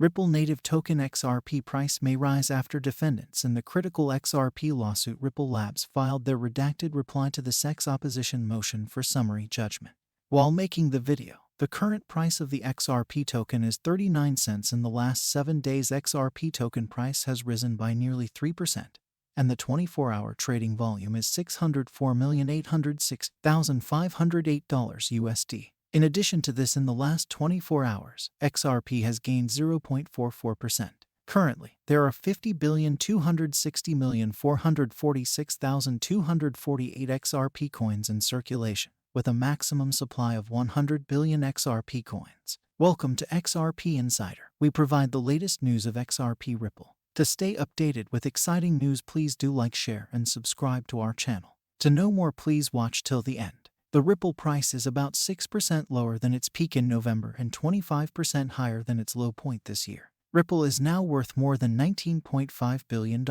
Ripple native token XRP price may rise after defendants in the critical XRP lawsuit. Ripple Labs filed their redacted reply to the SEC's opposition motion for summary judgment. While making the video, the current price of the XRP token is 39 cents. In the last 7 days, XRP token price has risen by nearly 3%, and the 24-hour trading volume is $604,806,508 USD. In addition to this, in the last 24 hours, XRP has gained 0.44%. Currently, there are 50,260,446,248 XRP coins in circulation, with a maximum supply of 100 billion XRP coins. Welcome to XRP Insider. We provide the latest news of XRP Ripple. To stay updated with exciting news, please do like, share, and subscribe to our channel. To know more, please watch till the end. The Ripple price is about 6% lower than its peak in November and 25% higher than its low point this year. Ripple is now worth more than $19.5 billion.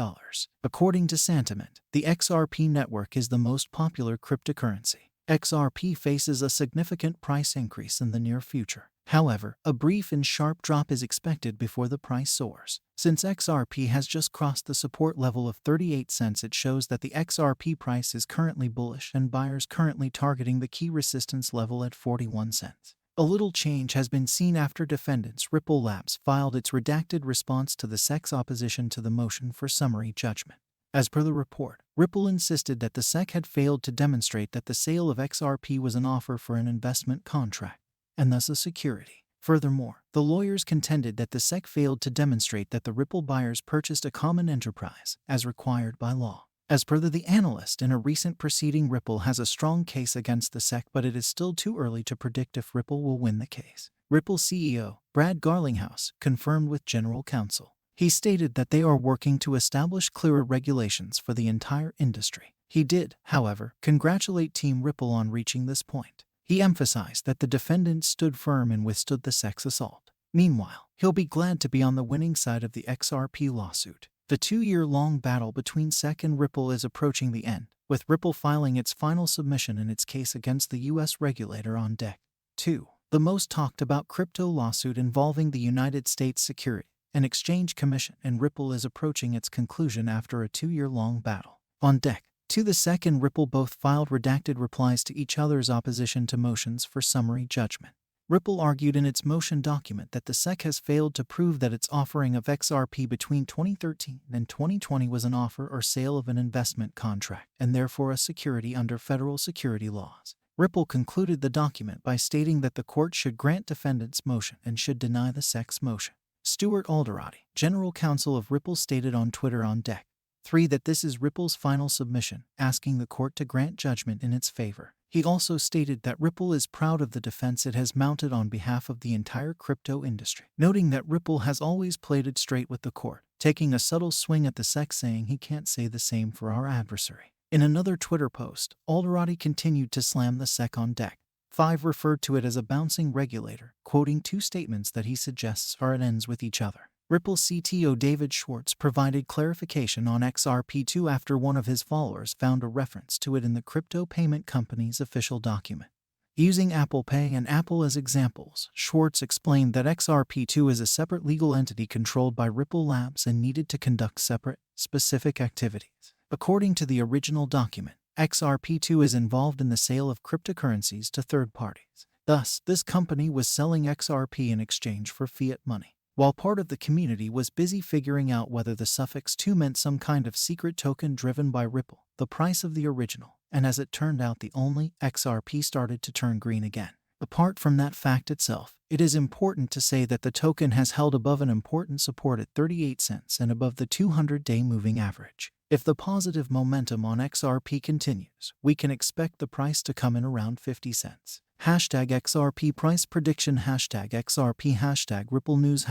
According to Sentiment, the XRP network is the most popular cryptocurrency. XRP faces a significant price increase in the near future. However, a brief and sharp drop is expected before the price soars. Since XRP has just crossed the support level of 38 cents, it shows that the XRP price is currently bullish and buyers currently targeting the key resistance level at 41 cents. A little change has been seen after defendants Ripple Labs filed its redacted response to the SEC's opposition to the motion for summary judgment. As per the report, Ripple insisted that the SEC had failed to demonstrate that the sale of XRP was an offer for an investment contract, and thus a security. Furthermore, the lawyers contended that the SEC failed to demonstrate that the Ripple buyers purchased a common enterprise, as required by law. As per the analyst in a recent proceeding, Ripple has a strong case against the SEC, but it is still too early to predict if Ripple will win the case. Ripple CEO, Brad Garlinghouse, confirmed with General Counsel. He stated that they are working to establish clearer regulations for the entire industry. He did, however, congratulate Team Ripple on reaching this point. He emphasized that the defendant stood firm and withstood the SEC's assault. Meanwhile, he'll be glad to be on the winning side of the XRP lawsuit. The 2-year-long battle between SEC and Ripple is approaching the end, with Ripple filing its final submission in its case against the U.S. regulator on deck. 2. The most talked about crypto lawsuit involving the United States Securities and Exchange Commission and Ripple is approaching its conclusion after a 2-year-long battle. On deck, the SEC and Ripple both filed redacted replies to each other's opposition to motions for summary judgment. Ripple argued in its motion document that the SEC has failed to prove that its offering of XRP between 2013 and 2020 was an offer or sale of an investment contract, and therefore a security under federal security laws. Ripple concluded the document by stating that the court should grant defendants' motion and should deny the SEC's motion. Stuart Alderati, General Counsel of Ripple, stated on Twitter on deck 3 that this is Ripple's final submission, asking the court to grant judgment in its favor. He also stated that Ripple is proud of the defense it has mounted on behalf of the entire crypto industry, noting that Ripple has always played it straight with the court, taking a subtle swing at the SEC, saying he can't say the same for our adversary. In another Twitter post, Alderati continued to slam the SEC on deck. 5 referred to it as a bouncing regulator, quoting 2 statements that he suggests are at ends with each other. Ripple CTO David Schwartz provided clarification on XRP2 after one of his followers found a reference to it in the crypto payment company's official document. Using Apple Pay and Apple as examples, Schwartz explained that XRP2 is a separate legal entity controlled by Ripple Labs and needed to conduct separate, specific activities. According to the original document, XRP2 is involved in the sale of cryptocurrencies to third parties. Thus, this company was selling XRP in exchange for fiat money, while part of the community was busy figuring out whether the suffix 2 meant some kind of secret token driven by Ripple, the price of the original, and as it turned out, the only XRP started to turn green again. Apart from that fact itself, it is important to say that the token has held above an important support at 38 cents and above the 200-day moving average. If the positive momentum on XRP continues, we can expect the price to come in around 50 cents. #XRP price prediction #XRP #Ripple news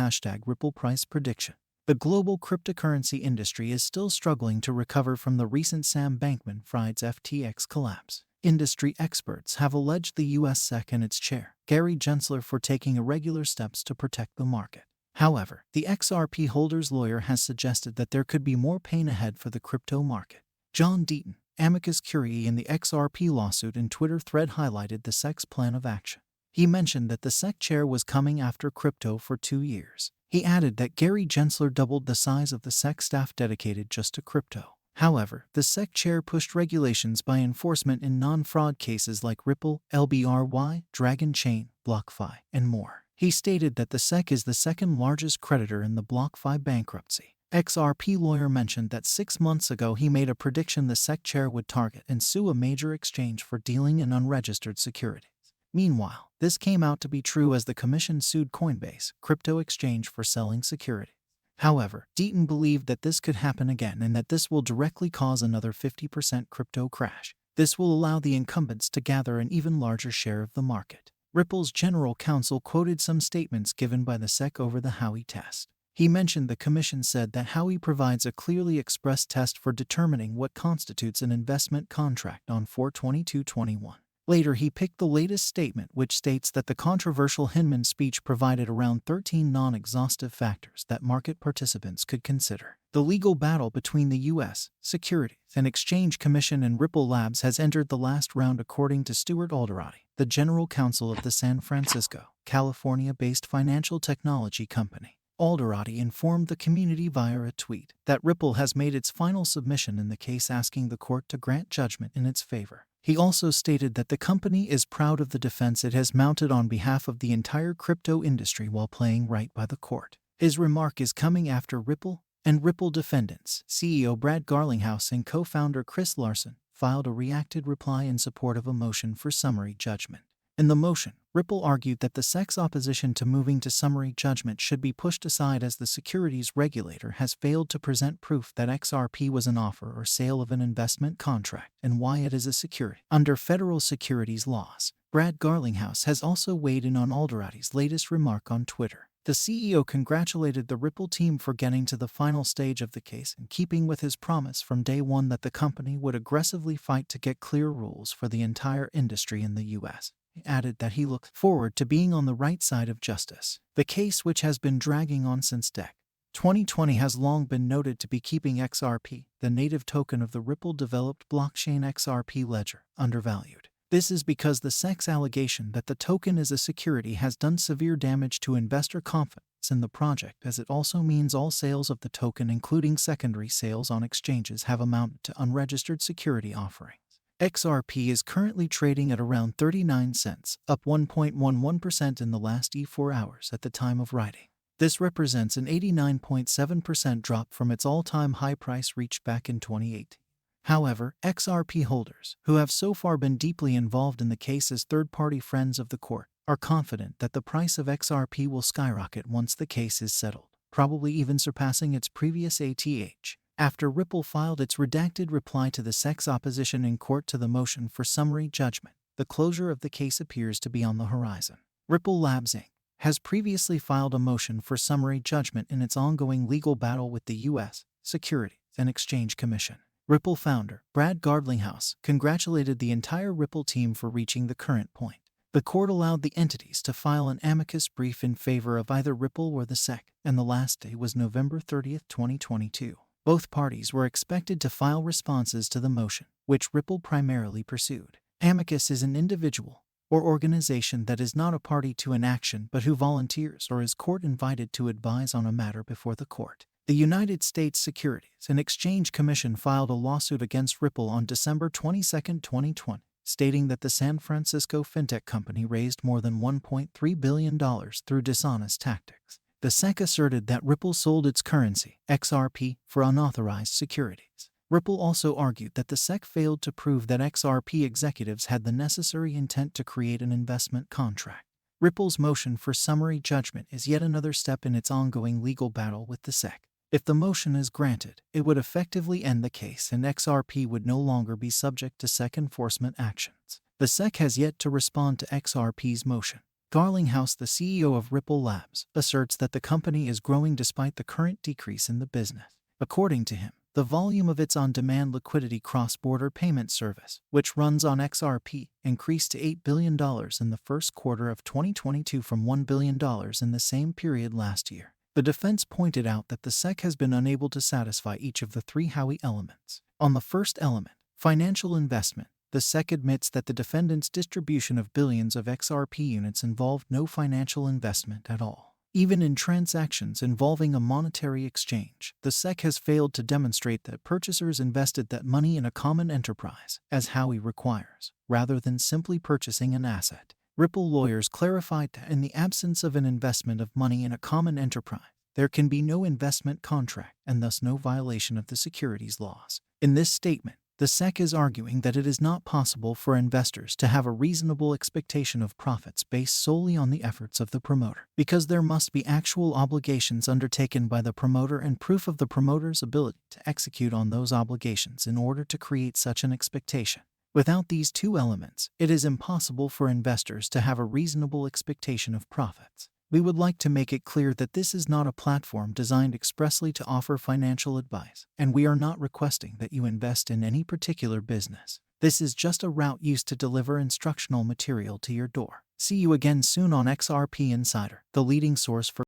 #Ripple price prediction. The global cryptocurrency industry is still struggling to recover from the recent Sam Bankman-Fried's FTX collapse. Industry experts have alleged the U.S. SEC and its chair, Gary Gensler, for taking irregular steps to protect the market. However, the XRP holder's lawyer has suggested that there could be more pain ahead for the crypto market. John Deaton, amicus curiae in the XRP lawsuit, in Twitter thread highlighted the SEC's plan of action. He mentioned that the SEC chair was coming after crypto for 2 years. He added that Gary Gensler doubled the size of the SEC staff dedicated just to crypto. However, the SEC chair pushed regulations by enforcement in non-fraud cases like Ripple, LBRY, Dragon Chain, BlockFi, and more. He stated that the SEC is the second largest creditor in the BlockFi bankruptcy. XRP lawyer mentioned that 6 months ago he made a prediction the SEC chair would target and sue a major exchange for dealing in unregistered securities. Meanwhile, this came out to be true as the commission sued Coinbase, crypto exchange, for selling securities. However, Deaton believed that this could happen again and that this will directly cause another 50% crypto crash. This will allow the incumbents to gather an even larger share of the market. Ripple's general counsel quoted some statements given by the SEC over the Howey test. He mentioned the commission said that Howey provides a clearly expressed test for determining what constitutes an investment contract on 4/22/21. Later, he picked the latest statement, which states that the controversial Hinman speech provided around 13 non-exhaustive factors that market participants could consider. The legal battle between the U.S. Securities and Exchange Commission and Ripple Labs has entered the last round, according to Stuart Alderoty, the general counsel of the San Francisco, California-based financial technology company. Alderoty informed the community via a tweet that Ripple has made its final submission in the case, asking the court to grant judgment in its favor. He also stated that the company is proud of the defense it has mounted on behalf of the entire crypto industry while playing right by the court. His remark is coming after Ripple and Ripple defendants, CEO Brad Garlinghouse and co-founder Chris Larson, filed a reacted reply in support of a motion for summary judgment. In the motion, Ripple argued that the SEC's opposition to moving to summary judgment should be pushed aside as the securities regulator has failed to present proof that XRP was an offer or sale of an investment contract and why it is a security under federal securities laws. Brad Garlinghouse has also weighed in on Alderoty's latest remark on Twitter. The CEO congratulated the Ripple team for getting to the final stage of the case, in keeping with his promise from day one that the company would aggressively fight to get clear rules for the entire industry in the U.S. He added that he looked forward to being on the right side of justice. The case, which has been dragging on since 2020, has long been noted to be keeping XRP, the native token of the Ripple-developed blockchain XRP ledger, undervalued. This is because the SEC's allegation that the token is a security has done severe damage to investor confidence in the project, as it also means all sales of the token, including secondary sales on exchanges, have amounted to unregistered security offerings. XRP is currently trading at around 39 cents, up 1.11% in the last 4 hours at the time of writing. This represents an 89.7% drop from its all-time high price reached back in 2018. However, XRP holders, who have so far been deeply involved in the case as third-party friends of the court, are confident that the price of XRP will skyrocket once the case is settled, probably even surpassing its previous ATH. After Ripple filed its redacted reply to the SEC's opposition in court to the motion for summary judgment, the closure of the case appears to be on the horizon. Ripple Labs Inc. has previously filed a motion for summary judgment in its ongoing legal battle with the U.S. Securities and Exchange Commission. Ripple founder Brad Garlinghouse congratulated the entire Ripple team for reaching the current point. The court allowed the entities to file an amicus brief in favor of either Ripple or the SEC, and the last day was November 30, 2022. Both parties were expected to file responses to the motion, which Ripple primarily pursued. Amicus is an individual or organization that is not a party to an action but who volunteers or is court-invited to advise on a matter before the court. The United States Securities and Exchange Commission filed a lawsuit against Ripple on December 22, 2020, stating that the San Francisco fintech company raised more than $1.3 billion through dishonest tactics. The SEC asserted that Ripple sold its currency, XRP, for unauthorized securities. Ripple also argued that the SEC failed to prove that XRP executives had the necessary intent to create an investment contract. Ripple's motion for summary judgment is yet another step in its ongoing legal battle with the SEC. If the motion is granted, it would effectively end the case and XRP would no longer be subject to SEC enforcement actions. The SEC has yet to respond to XRP's motion. Garlinghouse, the CEO of Ripple Labs, asserts that the company is growing despite the current decrease in the business. According to him, the volume of its on-demand liquidity cross-border payment service, which runs on XRP, increased to $8 billion in the first quarter of 2022 from $1 billion in the same period last year. The defense pointed out that the SEC has been unable to satisfy each of the three Howey elements. On the first element, financial investment, the SEC admits that the defendant's distribution of billions of XRP units involved no financial investment at all. Even in transactions involving a monetary exchange, the SEC has failed to demonstrate that purchasers invested that money in a common enterprise, as Howey requires, rather than simply purchasing an asset. Ripple lawyers clarified that in the absence of an investment of money in a common enterprise, there can be no investment contract and thus no violation of the securities laws. In this statement, the SEC is arguing that it is not possible for investors to have a reasonable expectation of profits based solely on the efforts of the promoter, because there must be actual obligations undertaken by the promoter and proof of the promoter's ability to execute on those obligations in order to create such an expectation. Without these two elements, it is impossible for investors to have a reasonable expectation of profits. We would like to make it clear that this is not a platform designed expressly to offer financial advice, and we are not requesting that you invest in any particular business. This is just a route used to deliver instructional material to your door. See you again soon on XRP Insider, the leading source for